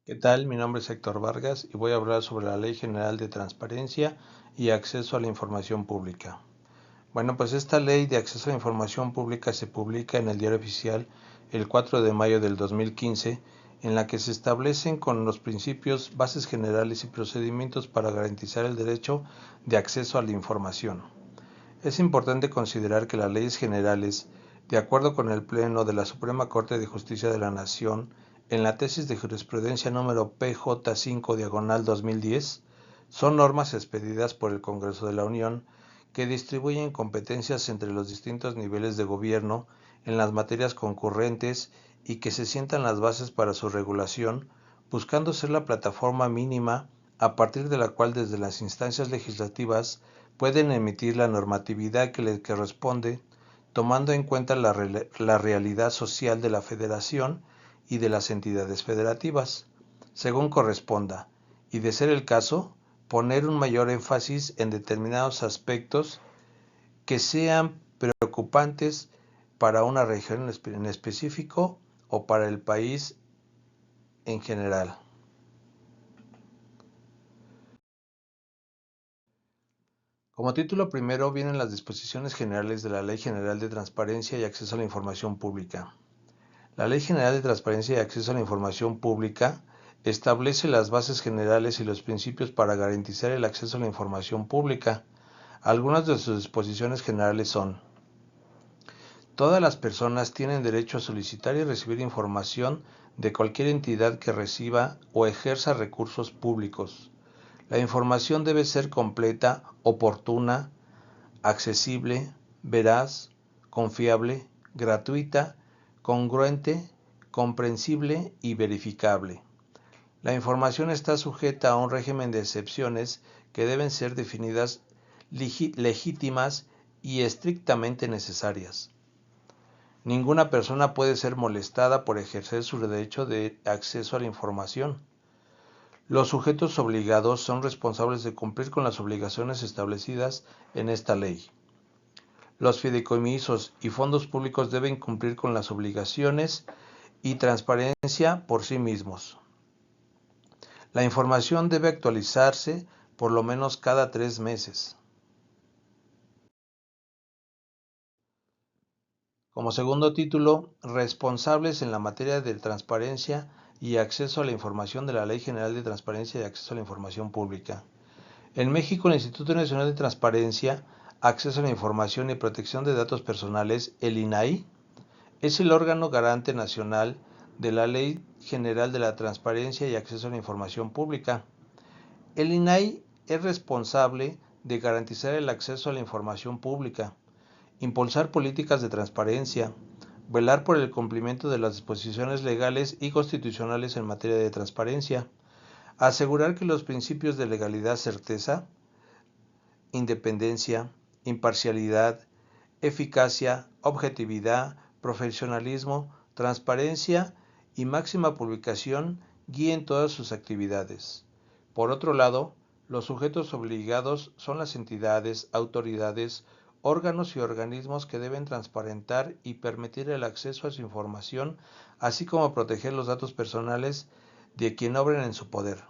¿Qué tal? Mi nombre es Héctor Vargas y voy a hablar sobre la Ley General de Transparencia y Acceso a la Información Pública. Bueno, pues esta Ley de Acceso a la Información Pública se publica en el Diario Oficial el 4 de mayo del 2015, en la que se establecen con los principios, bases generales y procedimientos para garantizar el derecho de acceso a la información. Es importante considerar que las leyes generales, de acuerdo con el Pleno de la Suprema Corte de Justicia de la Nación, en la tesis de jurisprudencia número PJ5/2010, son normas expedidas por el Congreso de la Unión que distribuyen competencias entre los distintos niveles de gobierno en las materias concurrentes y que se sientan las bases para su regulación, buscando ser la plataforma mínima a partir de la cual desde las instancias legislativas pueden emitir la normatividad que les corresponde, tomando en cuenta la realidad social de la Federación y de las entidades federativas, según corresponda, y de ser el caso, poner un mayor énfasis en determinados aspectos que sean preocupantes para una región en específico o para el país en general. Como título primero vienen las disposiciones generales de la Ley General de Transparencia y Acceso a la Información Pública. La Ley General de Transparencia y Acceso a la Información Pública establece las bases generales y los principios para garantizar el acceso a la información pública. Algunas de sus disposiciones generales son: todas las personas tienen derecho a solicitar y recibir información de cualquier entidad que reciba o ejerza recursos públicos. La información debe ser completa, oportuna, accesible, veraz, confiable, gratuita, congruente, comprensible y verificable. La información está sujeta a un régimen de excepciones que deben ser definidas legítimas y estrictamente necesarias. Ninguna persona puede ser molestada por ejercer su derecho de acceso a la información. Los sujetos obligados son responsables de cumplir con las obligaciones establecidas en esta ley. Los fideicomisos y fondos públicos deben cumplir con las obligaciones y transparencia por sí mismos. La información debe actualizarse por lo menos cada 3 meses. Como segundo título, responsables en la materia de transparencia y acceso a la información de la Ley General de Transparencia y Acceso a la Información Pública. En México, el Instituto Nacional de Transparencia, Acceso a la Información y Protección de Datos Personales, el INAI, es el órgano garante nacional de la Ley General de la Transparencia y Acceso a la Información Pública. El INAI es responsable de garantizar el acceso a la información pública, impulsar políticas de transparencia, velar por el cumplimiento de las disposiciones legales y constitucionales en materia de transparencia, asegurar que los principios de legalidad, certeza, independencia, imparcialidad, eficacia, objetividad, profesionalismo, transparencia y máxima publicación guíen todas sus actividades. Por otro lado, los sujetos obligados son las entidades, autoridades, órganos y organismos que deben transparentar y permitir el acceso a su información, así como proteger los datos personales de quien obren en su poder.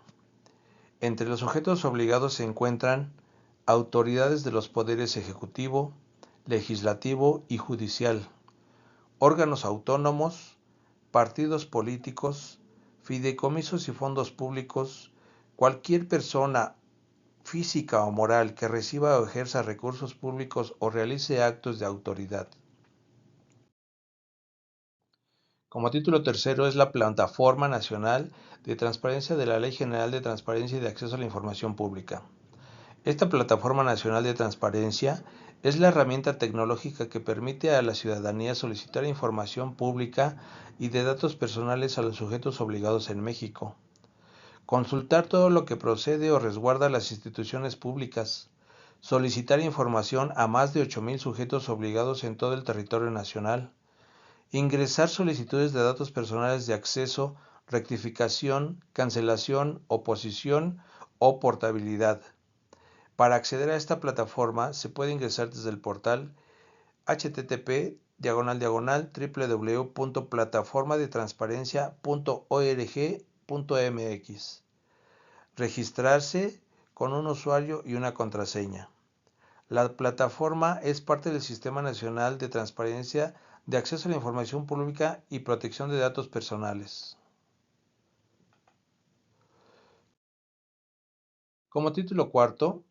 Entre los sujetos obligados se encuentran autoridades de los poderes ejecutivo, legislativo y judicial, órganos autónomos, partidos políticos, fideicomisos y fondos públicos, cualquier persona física o moral que reciba o ejerza recursos públicos o realice actos de autoridad. Como título tercero es la Plataforma Nacional de Transparencia de la Ley General de Transparencia y de Acceso a la Información Pública. Esta Plataforma Nacional de Transparencia es la herramienta tecnológica que permite a la ciudadanía solicitar información pública y de datos personales a los sujetos obligados en México, consultar todo lo que procede o resguarda las instituciones públicas, solicitar información a más de 8,000 sujetos obligados en todo el territorio nacional, ingresar solicitudes de datos personales de acceso, rectificación, cancelación, oposición o portabilidad. Para acceder a esta plataforma se puede ingresar desde el portal http://www.plataformadetransparencia.org transparencia.gov.mx. Registrarse con un usuario y una contraseña. La plataforma es parte del Sistema Nacional de Transparencia, de Acceso a la Información Pública y Protección de Datos Personales. Como título cuarto,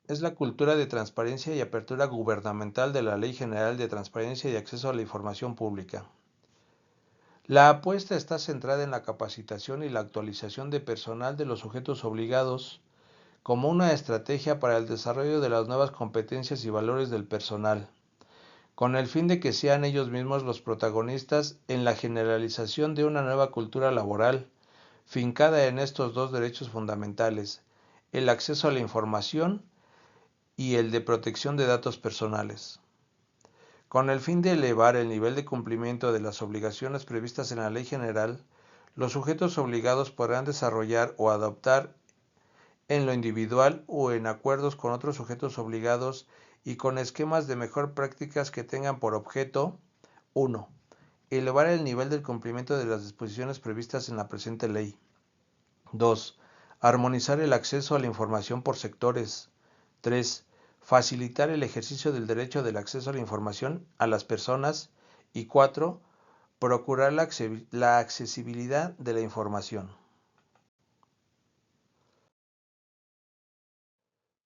es la cultura de transparencia y apertura gubernamental de la Ley General de Transparencia y Acceso a la Información Pública. La apuesta está centrada en la capacitación y la actualización de personal de los sujetos obligados, como una estrategia para el desarrollo de las nuevas competencias y valores del personal, con el fin de que sean ellos mismos los protagonistas en la generalización de una nueva cultura laboral, fincada en estos dos derechos fundamentales, el acceso a la información y el de protección de datos personales. Con el fin de elevar el nivel de cumplimiento de las obligaciones previstas en la Ley General, los sujetos obligados podrán desarrollar o adoptar en lo individual o en acuerdos con otros sujetos obligados y con esquemas de mejor prácticas que tengan por objeto: 1. Elevar el nivel del cumplimiento de las disposiciones previstas en la presente ley. 2. Armonizar el acceso a la información por sectores. 3. Facilitar el ejercicio del derecho del acceso a la información a las personas. Y 4. Procurar la accesibilidad de la información.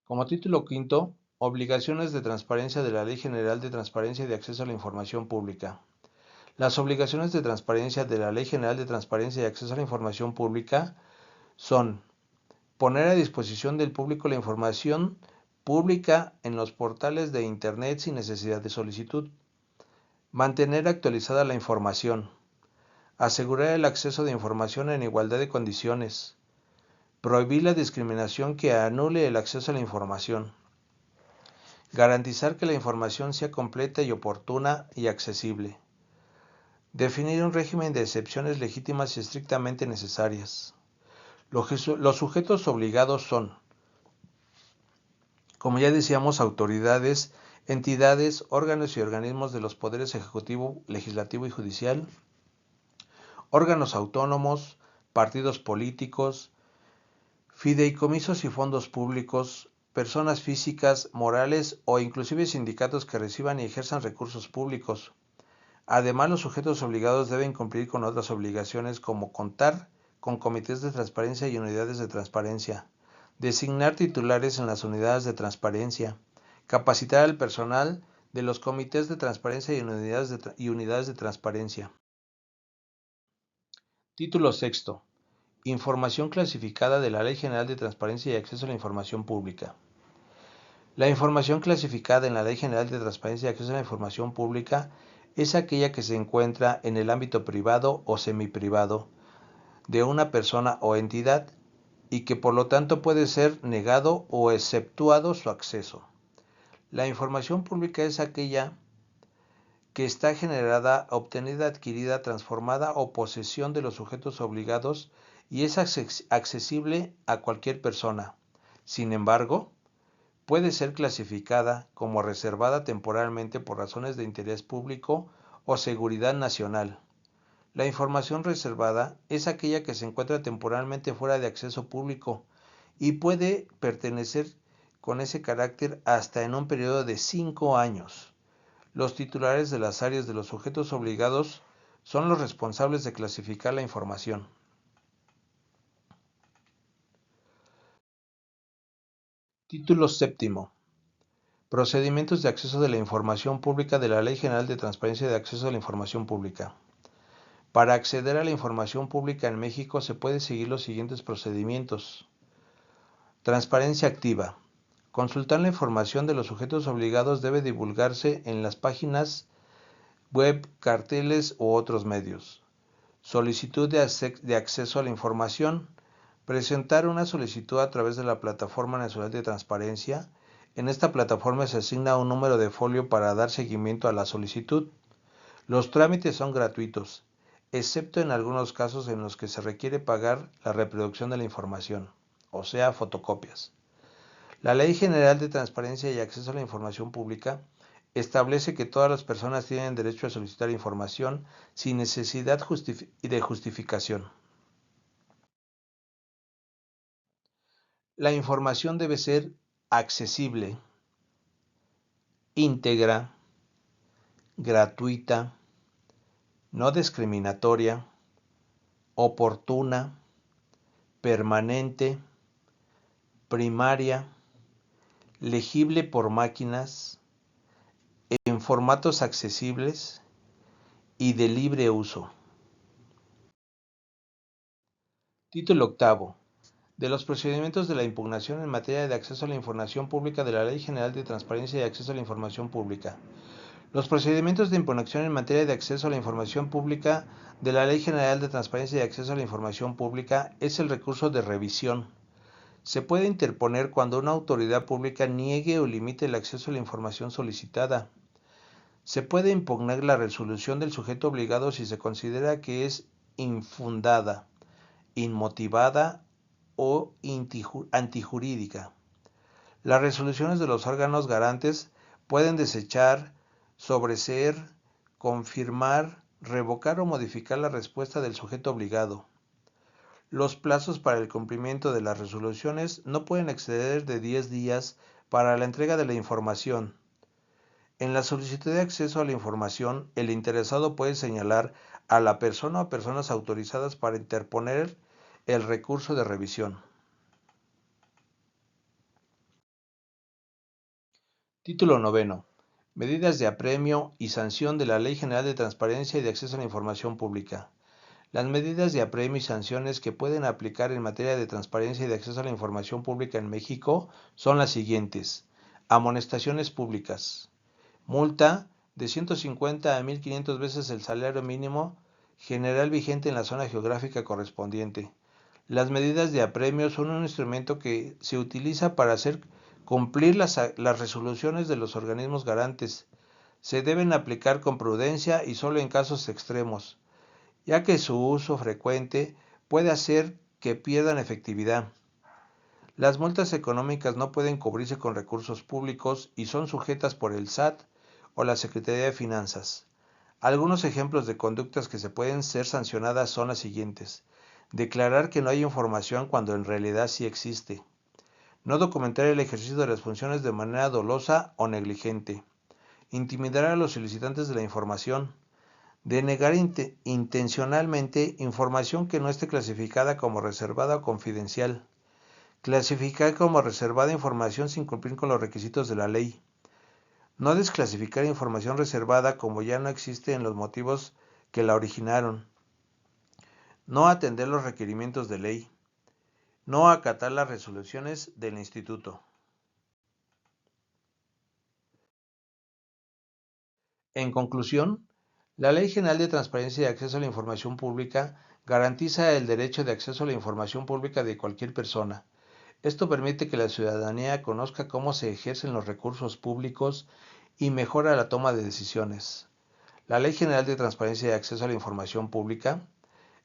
Como título quinto, obligaciones de transparencia de la Ley General de Transparencia y de Acceso a la Información Pública. Las obligaciones de transparencia de la Ley General de Transparencia y Acceso a la Información Pública son: poner a disposición del público la información pública en los portales de Internet sin necesidad de solicitud; mantener actualizada la información; asegurar el acceso de información en igualdad de condiciones; prohibir la discriminación que anule el acceso a la información; garantizar que la información sea completa y oportuna y accesible; definir un régimen de excepciones legítimas y estrictamente necesarias. Los sujetos obligados son, como ya decíamos, autoridades, entidades, órganos y organismos de los poderes ejecutivo, legislativo y judicial, órganos autónomos, partidos políticos, fideicomisos y fondos públicos, personas físicas, morales o inclusive sindicatos que reciban y ejerzan recursos públicos. Además, los sujetos obligados deben cumplir con otras obligaciones, como contar con comités de transparencia y unidades de transparencia, designar titulares en las unidades de transparencia, capacitar al personal de los comités de transparencia y unidades de transparencia. Título sexto. Información clasificada de la Ley General de Transparencia y Acceso a la Información Pública. La información clasificada en la Ley General de Transparencia y Acceso a la Información Pública es aquella que se encuentra en el ámbito privado o semiprivado de una persona o entidad y que por lo tanto puede ser negado o exceptuado su acceso. La información pública es aquella que está generada, obtenida, adquirida, transformada o posesión de los sujetos obligados y es accesible a cualquier persona. Sin embargo, puede ser clasificada como reservada temporalmente por razones de interés público o seguridad nacional. La información reservada es aquella que se encuentra temporalmente fuera de acceso público y puede pertenecer con ese carácter hasta en un periodo de 5 años. Los titulares de las áreas de los sujetos obligados son los responsables de clasificar la información. Título séptimo. Procedimientos de acceso de la información pública de la Ley General de Transparencia y de Acceso a la Información Pública. Para acceder a la información pública en México se puede seguir los siguientes procedimientos. Transparencia activa. Consultar la información de los sujetos obligados debe divulgarse en las páginas web, carteles u otros medios. Solicitud de acceso a la información. Presentar una solicitud a través de la Plataforma Nacional de Transparencia. En esta plataforma se asigna un número de folio para dar seguimiento a la solicitud. Los trámites son gratuitos, excepto en algunos casos en los que se requiere pagar la reproducción de la información, o sea, fotocopias. La Ley General de Transparencia y Acceso a la Información Pública establece que todas las personas tienen derecho a solicitar información sin necesidad de justificación. La información debe ser accesible, íntegra, gratuita, no discriminatoria, oportuna, permanente, primaria, legible por máquinas, en formatos accesibles y de libre uso. Título octavo. De los procedimientos de la impugnación en materia de acceso a la información pública de la Ley General de Transparencia y Acceso a la Información Pública. Los procedimientos de impugnación en materia de acceso a la información pública de la Ley General de Transparencia y Acceso a la Información Pública es el recurso de revisión. Se puede interponer cuando una autoridad pública niegue o limite el acceso a la información solicitada. Se puede impugnar la resolución del sujeto obligado si se considera que es infundada, inmotivada o antijurídica. Las resoluciones de los órganos garantes pueden desechar, sobreseer, confirmar, revocar o modificar la respuesta del sujeto obligado. Los plazos para el cumplimiento de las resoluciones no pueden exceder de 10 días para la entrega de la información. En la solicitud de acceso a la información, el interesado puede señalar a la persona o personas autorizadas para interponer el recurso de revisión. Título noveno. Medidas de apremio y sanción de la Ley General de Transparencia y de Acceso a la Información Pública. Las medidas de apremio y sanciones que pueden aplicar en materia de transparencia y de acceso a la información pública en México son las siguientes. Amonestaciones públicas. Multa de 150 a 1.500 veces el salario mínimo general vigente en la zona geográfica correspondiente. Las medidas de apremio son un instrumento que se utiliza para hacer cumplir las resoluciones de los organismos garantes. Se deben aplicar con prudencia y solo en casos extremos, ya que su uso frecuente puede hacer que pierdan efectividad. Las multas económicas no pueden cubrirse con recursos públicos y son sujetas por el SAT o la Secretaría de Finanzas. Algunos ejemplos de conductas que se pueden ser sancionadas son las siguientes. Declarar que no hay información cuando en realidad sí existe. No documentar el ejercicio de las funciones de manera dolosa o negligente. Intimidar a los solicitantes de la información. Denegar intencionalmente información que no esté clasificada como reservada o confidencial. Clasificar como reservada información sin cumplir con los requisitos de la ley. No desclasificar información reservada como ya no existe en los motivos que la originaron. No atender los requerimientos de ley. No acatar las resoluciones del instituto. En conclusión, la Ley General de Transparencia y Acceso a la Información Pública garantiza el derecho de acceso a la información pública de cualquier persona. Esto permite que la ciudadanía conozca cómo se ejercen los recursos públicos y mejora la toma de decisiones. La Ley General de Transparencia y Acceso a la Información Pública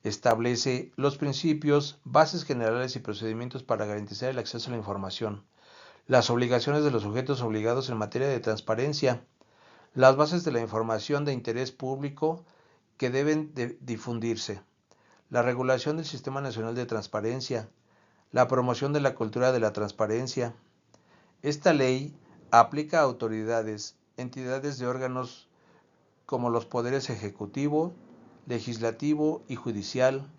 establece los principios, bases generales y procedimientos para garantizar el acceso a la información, las obligaciones de los sujetos obligados en materia de transparencia, las bases de la información de interés público que deben difundirse, la regulación del Sistema Nacional de Transparencia, la promoción de la cultura de la transparencia. Esta ley aplica a autoridades, entidades de órganos como los poderes ejecutivo, legislativo y judicial,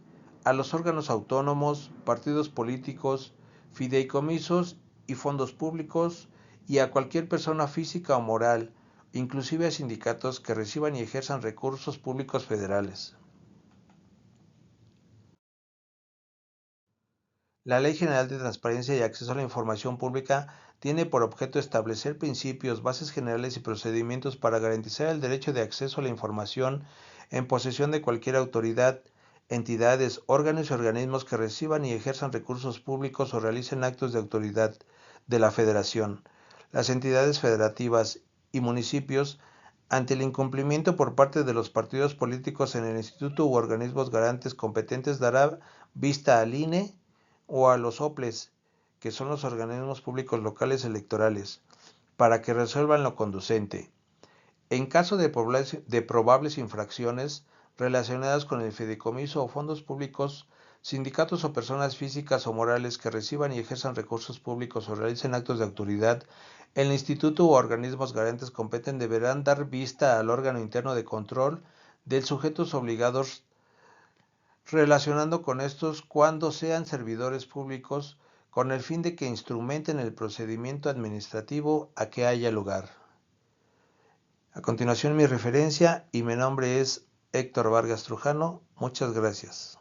a los órganos autónomos, partidos políticos, fideicomisos y fondos públicos y a cualquier persona física o moral, inclusive a sindicatos que reciban y ejerzan recursos públicos federales. La Ley General de Transparencia y Acceso a la Información Pública tiene por objeto establecer principios, bases generales y procedimientos para garantizar el derecho de acceso a la información en posesión de cualquier autoridad, entidades, órganos y organismos que reciban y ejerzan recursos públicos o realicen actos de autoridad de la Federación, las entidades federativas y municipios ante el incumplimiento por parte de los partidos políticos en el instituto u organismos garantes competentes dará vista al INE o a los OPLES, que son los organismos públicos locales electorales, para que resuelvan lo conducente. En caso de probables infracciones, relacionadas con el fideicomiso o fondos públicos, sindicatos o personas físicas o morales que reciban y ejerzan recursos públicos o realicen actos de autoridad, el instituto u organismos garantes competentes deberán dar vista al órgano interno de control de sujetos obligados relacionando con estos cuando sean servidores públicos con el fin de que instrumenten el procedimiento administrativo a que haya lugar. A continuación mi referencia y mi nombre es Héctor Vargas Trujano. Muchas gracias.